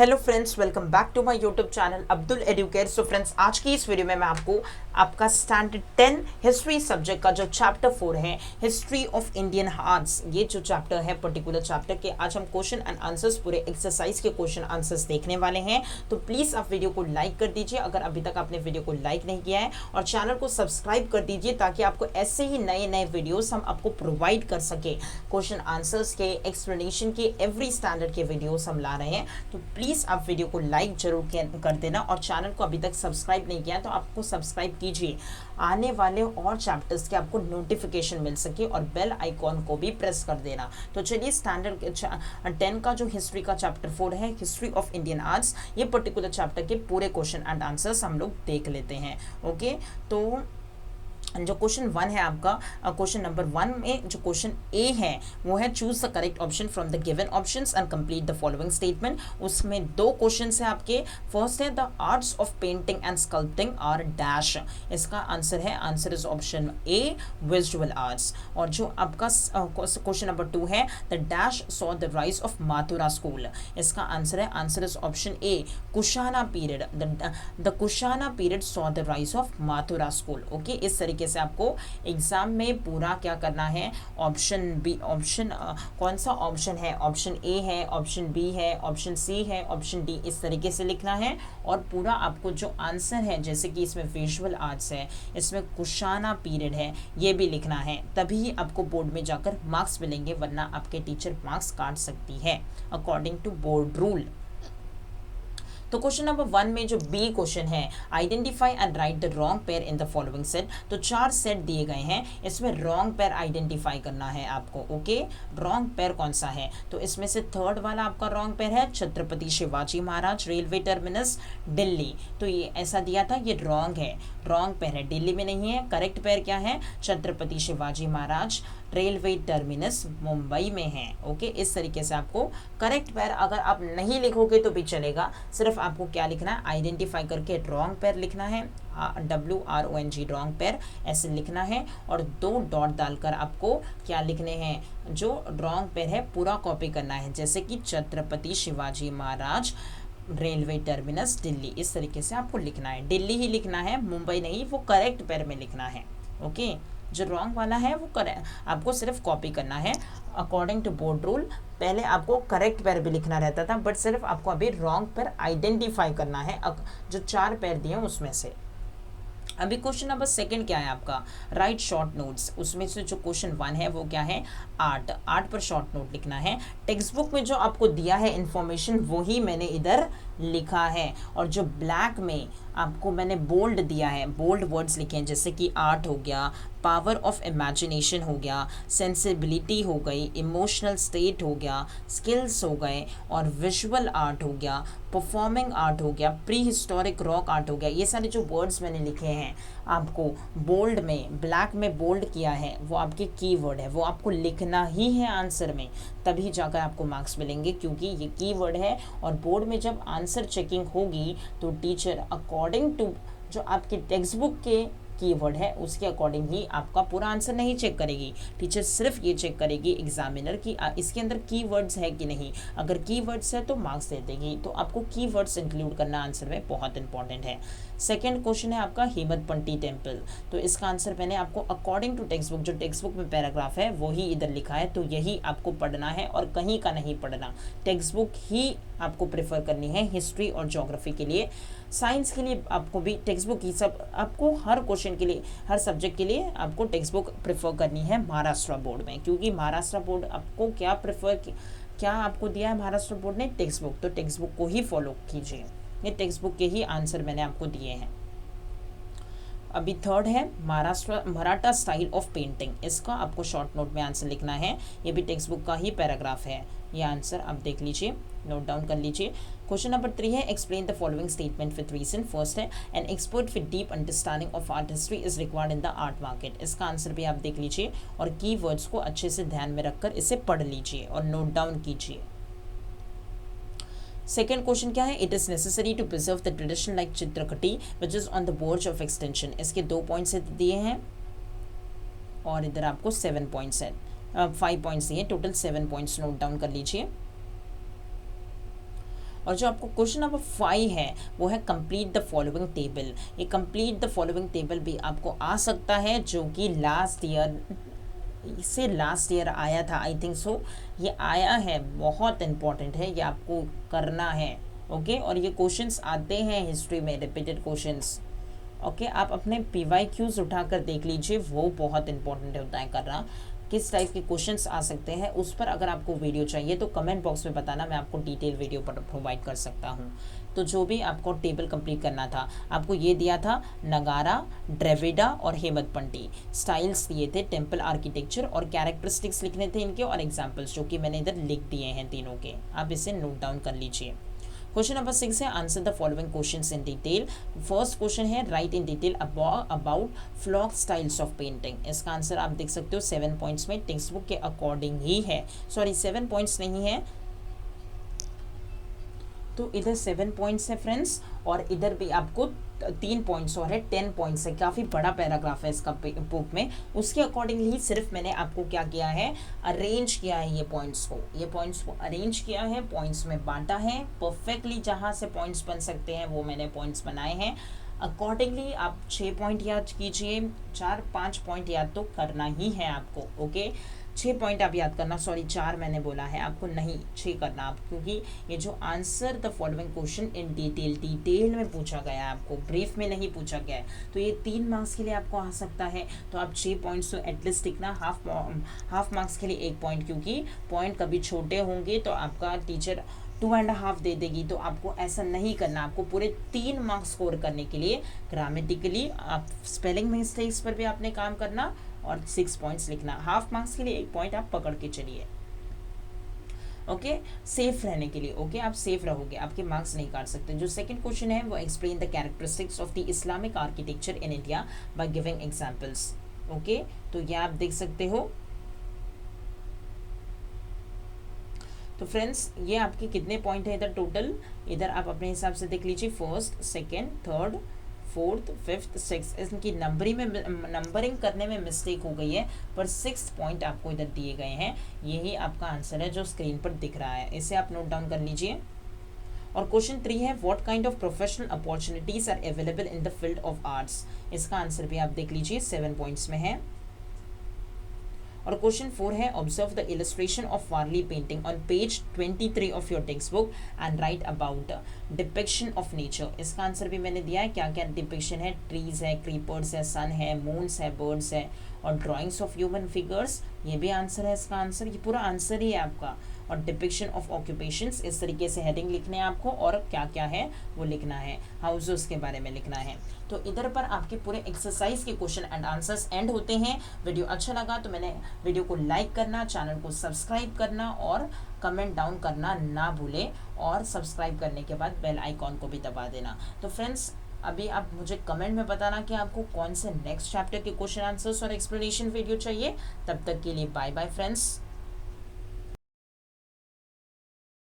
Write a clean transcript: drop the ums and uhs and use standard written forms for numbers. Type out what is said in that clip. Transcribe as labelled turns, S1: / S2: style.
S1: Hello friends, welcome back to my YouTube channel Abdul educate. So friends, आज की इस video में मैं आपको आपका स्टैंडर्ड 10 हिस्ट्री सब्जेक्ट का जो चैप्टर 4 है, हिस्ट्री ऑफ इंडियन आर्ट्स, ये जो चैप्टर है पर्टिकुलर चैप्टर के आज हम क्वेश्चन एंड आंसर्स, पूरे एक्सरसाइज के क्वेश्चन आंसर्स देखने वाले हैं। तो प्लीज़ आप वीडियो को लाइक कर दीजिए अगर अभी तक आपने वीडियो को लाइक नहीं किया है, और चैनल को सब्सक्राइब कर दीजिए ताकि आपको ऐसे ही नए नए वीडियोस हम आपको प्रोवाइड कर सके। क्वेश्चन आंसर्स के, एक्सप्लेनेशन के, एवरी स्टैंडर्ड के वीडियोस हम ला रहे हैं। तो प्लीज़ आप वीडियो को लाइक जरूर कर देना, और चैनल को अभी तक सब्सक्राइब नहीं किया है तो आपको सब्सक्राइब कीजिए, आने वाले और चैप्टर्स के आपको नोटिफिकेशन मिल सके, और बेल आइकॉन को भी प्रेस कर देना। तो चलिए, स्टैंडर्ड 10 का जो हिस्ट्री का चैप्टर 4 है, हिस्ट्री ऑफ इंडियन आर्ट्स, ये पर्टिकुलर चैप्टर के पूरे क्वेश्चन एंड आंसर्स हम लोग देख लेते हैं। ओके, तो जो क्वेश्चन 1 है आपका, क्वेश्चन नंबर 1 में जो क्वेश्चन ए है वो है choose the correct option from the given options and complete the following statement. उसमें दो क्वेश्चंस है आपके। फर्स्ट है the arts of painting and sculpting are dash. इसका आंसर है, answer is option A, visual arts. और जो आपका क्वेश्चन नंबर 2 है the dash saw the rise of Mathura school. इसका आंसर है, answer is option A, Kushana period. The Kushana period saw the rise of Mathura school. Okay, इस तरीके से आपको एग्जाम में पूरा क्या करना है, ऑप्शन बी, ऑप्शन कौन सा ऑप्शन है, ऑप्शन ए है, ऑप्शन बी है, ऑप्शन सी है, ऑप्शन डी, इस तरीके से लिखना है। और पूरा आपको जो आंसर है, जैसे कि इसमें विजुअल आर्ट्स है, इसमें कुशाना पीरियड है, ये भी लिखना है, तभी आपको बोर्ड में जाकर मार्क्स मिलेंगे, वरना आपके टीचर मार्क्स काट सकती है अकॉर्डिंग टू बोर्ड रूल। तो क्वेश्चन नंबर 1 में जो बी क्वेश्चन है, identify and right the wrong pair in the following set. तो 4 सेट दिए गए हैं, इसमें रॉन्ग पेयर आइडेंटिफाई करना है आपको। ओके, रॉन्ग पेयर कौन सा है, तो इसमें से थर्ड वाला आपका रॉन्ग पेयर है छत्रपति शिवाजी महाराज, रेलवे टर्मिनस, दिल्ली। तो ये ऐसा दिया था, ये रॉन्ग है, रॉन्ग पेयर है, दिल्ली में नहीं है। करेक्ट पेयर क्या है, छत्रपति शिवाजी महाराज, रेलवे टर्मिनस, मुंबई में है। ओके, इस तरीके से आपको करेक्ट पेयर अगर आप नहीं लिखोगे तो भी चलेगा, सिर्फ आपको क्या लिखना है, आइडेंटिफाई करके रॉन्ग पेयर लिखना है, WRONG, रॉन्ग पेयर ऐसे लिखना है, और 2 डॉट डालकर आपको क्या लिखने हैं, जो रॉन्ग पेयर है पूरा कॉपी करना है, जैसे कि छत्रपति शिवाजी महाराज, रेलवे टर्मिनस, दिल्ली, इस तरीके से आपको लिखना है। दिल्ली ही लिखना है, मुंबई नहीं, वो करेक्ट पेयर में लिखना है। ओके, जो रॉन्ग वाला है वो आपको सिर्फ कॉपी करना है अकॉर्डिंग टू बोर्ड रूल। पहले आपको करेक्ट पेयर भी लिखना रहता था, बट सिर्फ आपको अभी रॉन्ग पेयर आइडेंटिफाई करना है, जो 4 पेयर दिए हैं उसमें से। अभी क्वेश्चन नंबर 2 क्या है आपका, राइट शॉर्ट नोट्स। उसमें से जो क्वेश्चन 1 है वो क्या है, आर्ट पर शॉर्ट नोट लिखना है। टेक्स्ट बुक में जो आपको दिया है इंफॉर्मेशन वही मैंने इधर लिखा है, और जो ब्लैक में आपको मैंने बोल्ड दिया है, बोल्ड वर्ड्स लिखे हैं, जैसे कि आर्ट हो गया, पावर ऑफ इमेजिनेशन हो गया, सेंसिबिलिटी हो गई, इमोशनल स्टेट हो गया, स्किल्स हो गए, और विजुअल आर्ट हो गया, परफॉर्मिंग आर्ट हो गया, प्री हिस्टोरिक रॉक आर्ट हो गया। ये सारे जो वर्ड्स मैंने लिखे हैं आपको बोल्ड में, ब्लैक में बोल्ड किया है, वो आपके कीवर्ड है, वो आपको लिखना ही है आंसर में, तभी जाकर आपको मार्क्स मिलेंगे, क्योंकि ये कीवर्ड है। और बोर्ड में जब आंसर चेकिंग होगी तो टीचर अकॉर्डिंग टू जो आपके टेक्स्ट बुक के कीवर्ड है उसके अकॉर्डिंग ही आपका पूरा आंसर नहीं चेक करेगी। टीचर सिर्फ ये चेक करेगी एग्जामिनर की इसके अंदर कीवर्ड्स है कि नहीं, अगर कीवर्ड्स है तो मार्क्स दे देगी। तो आपको कीवर्ड्स इंक्लूड करना आंसर में बहुत इंपॉर्टेंट है। सेकेंड क्वेश्चन है आपका हेमतपंटी टेम्पल। तो इसका आंसर मैंने आपको अकॉर्डिंग टू टेक्स्ट बुक, जो टेक्स्ट बुक में पैराग्राफ है वही इधर लिखा है, तो यही आपको पढ़ना है और कहीं का नहीं पढ़ना। टेक्स्ट बुक ही आपको प्रेफर करनी है हिस्ट्री और ज्योग्राफी के लिए। साइंस के लिए आपको भी टेक्स्ट बुक ही, सब आपको हर क्वेश्चन के लिए, हर सब्जेक्ट के लिए आपको टेक्स्ट बुक प्रेफर करनी है महाराष्ट्र बोर्ड में, क्योंकि महाराष्ट्र बोर्ड आपको क्या आपको दिया है महाराष्ट्र बोर्ड ने, टेक्स्ट बुक, तो टेक्स्ट बुक को ही फॉलो कीजिए। ये टेक्स्ट बुक के ही आंसर मैंने आपको दिए हैं। अभी थर्ड है मराठा स्टाइल ऑफ पेंटिंग। इसका आपको शॉर्ट नोट में आंसर लिखना है, ये भी टेक्स्ट बुक का ही पैराग्राफ है। ये आंसर आप देख लीजिए, नोट डाउन कर लीजिए। क्वेश्चन नंबर 3 है explain the following statement with reason. First है an expert with deep understanding of art history is required in the art market. इसका आंसर भी आप देख लीजिए, और की वर्ड्स को अच्छे से ध्यान में रखकर इसे पढ़ लीजिए और नोट डाउन कीजिए। सेकेंड क्वेश्चन क्या है, it is necessary to preserve the tradition like Chitrakathi which is on the verge of extension. इसके 2 पॉइंट्स दिए हैं, और इधर आपको 7 पॉइंट्स है, 5 पॉइंट्स दिए, टोटल 7 पॉइंट्स नोट डाउन कर लीजिए। और जो आपको क्वेश्चन नंबर 5 है वो है कंप्लीट द फॉलोइंग टेबल। ये कंप्लीट द फॉलोइंग टेबल भी आपको आ सकता है, जो कि लास्ट ईयर आया था, आई थिंक सो ये आया है, बहुत इंपॉर्टेंट है, ये आपको करना है। ओके, और ये क्वेश्चंस आते हैं हिस्ट्री में, रिपीटेड क्वेश्चंस। ओके, आप अपने PYQs उठाकर देख लीजिए, वो बहुत इंपॉर्टेंट होता है करना, किस टाइप के क्वेश्चंस आ सकते हैं। उस पर अगर आपको वीडियो चाहिए तो कमेंट बॉक्स में बताना, मैं आपको डिटेल वीडियो पर प्रोवाइड कर सकता हूँ। तो जो भी आपको टेबल कंप्लीट करना था, आपको ये दिया था नगारा, ड्रेविडा और हेमतपंटी, स्टाइल्स दिए थे, टेम्पल आर्किटेक्चर और कैरेक्टरिस्टिक्स लिखने थे इनके, और एग्जाम्पल्स जो कि मैंने इधर लिख दिए हैं तीनों के, आप इसे नोट डाउन कर लीजिए। क्वेश्चन नंबर 6 है answer the following questions in detail. First question है write in detail about folk styles of painting. इसका आंसर आप देख सकते हो 7 पॉइंट्स में, टेक्स्ट बुक के अकॉर्डिंग ही है, सॉरी 7 पॉइंट्स नहीं है, तो इधर 7 पॉइंट्स है फ्रेंड्स, और इधर भी आपको 3 पॉइंट्स और है, 10 पॉइंट्स है, काफ़ी बड़ा पैराग्राफ है इसका बुक में। उसके अकॉर्डिंगली सिर्फ मैंने आपको क्या किया है, अरेंज किया है ये पॉइंट्स को अरेंज किया है, पॉइंट्स में बांटा है परफेक्टली, जहाँ से पॉइंट्स बन सकते हैं वो मैंने पॉइंट्स बनाए हैं। अकॉर्डिंगली आप 6 पॉइंट याद कीजिए, 4-5 पॉइंट याद तो करना ही है आपको। ओके, 6 पॉइंट आप याद करना, सॉरी 4 मैंने बोला है आपको, नहीं 6 करना आप, क्योंकि ये जो answer the following question in detail में पूछा गया है, आपको ब्रीफ में नहीं पूछा गया है, तो ये 3 मार्क्स के लिए आपको आ सकता है। तो आप 6 पॉइंट्स तो एटलीस्ट लिखना, हाफ मार्क्स के लिए 1 पॉइंट, क्योंकि पॉइंट कभी छोटे होंगे तो आपका टीचर 2.5 दे देगी, तो आपको ऐसा नहीं करना, आपको पूरे 3 मार्क्स स्कोर करने के लिए ग्रामेटिकली, आप स्पेलिंग मिस्टेक्स पर भी आपने काम करना, और 6 पॉइंट्स लिखना, हाफ मार्क्स के लिए 1 पॉइंट आप पकड़ के चलिए। ओके, सेफ रहने के लिए। ओके, आप सेफ रहोगे, आपके मार्क्स नहीं काट सकते। जो सेकंड क्वेश्चन है वो explain the characteristics of the Islamic architecture in India by giving examples. Okay, तो ये आप देख सकते हो। तो फ्रेंड्स ये आपके कितने पॉइंट है इधर टोटल, इधर आप अपने हिसाब से देख लीजिए, first, second, third, fourth, fifth, six, इनकी नंबरिंग करने में मिस्टेक हो गई है, पर 6 पॉइंट आपको इधर दिए गए हैं। यही आपका आंसर है जो स्क्रीन पर दिख रहा है, इसे आप नोट डाउन कर लीजिए। और क्वेश्चन 3 है what kind of professional opportunities are available in the field of arts. इसका आंसर भी आप देख लीजिए, 7 पॉइंट्स में है। और क्वेश्चन 4 है observe the illustration of Warli painting on page 23 of your text book and right about depiction of nature. इसका आंसर भी मैंने दिया है, क्या क्या डिपिक्शन है, ट्रीज है, क्रीपर्स है, सन है, मून्स है, बर्ड्स है, और ड्राइंग्स ऑफ ह्यूमन फिगर्स, ये भी आंसर है इसका आंसर, ये पूरा आंसर ही है आपका। और डिपिक्शन ऑफ ऑक्यूपेशंस, इस तरीके से हेडिंग लिखने हैं आपको, और क्या क्या है वो लिखना है, हाउसेस के बारे में लिखना है। तो इधर पर आपके पूरे एक्सरसाइज के क्वेश्चन एंड आंसर्स एंड होते हैं। वीडियो अच्छा लगा तो मैंने वीडियो को लाइक करना, चैनल को सब्सक्राइब करना और कमेंट डाउन करना ना भूलें, और सब्सक्राइब करने के बाद बेल आइकॉन को भी दबा देना। तो फ्रेंड्स अभी आप मुझे कमेंट में बताना कि आपको कौन से नेक्स्ट चैप्टर के क्वेश्चन आंसर्स और एक्सप्लेनेशन वीडियो चाहिए। तब तक के लिए बाय बाय फ्रेंड्स।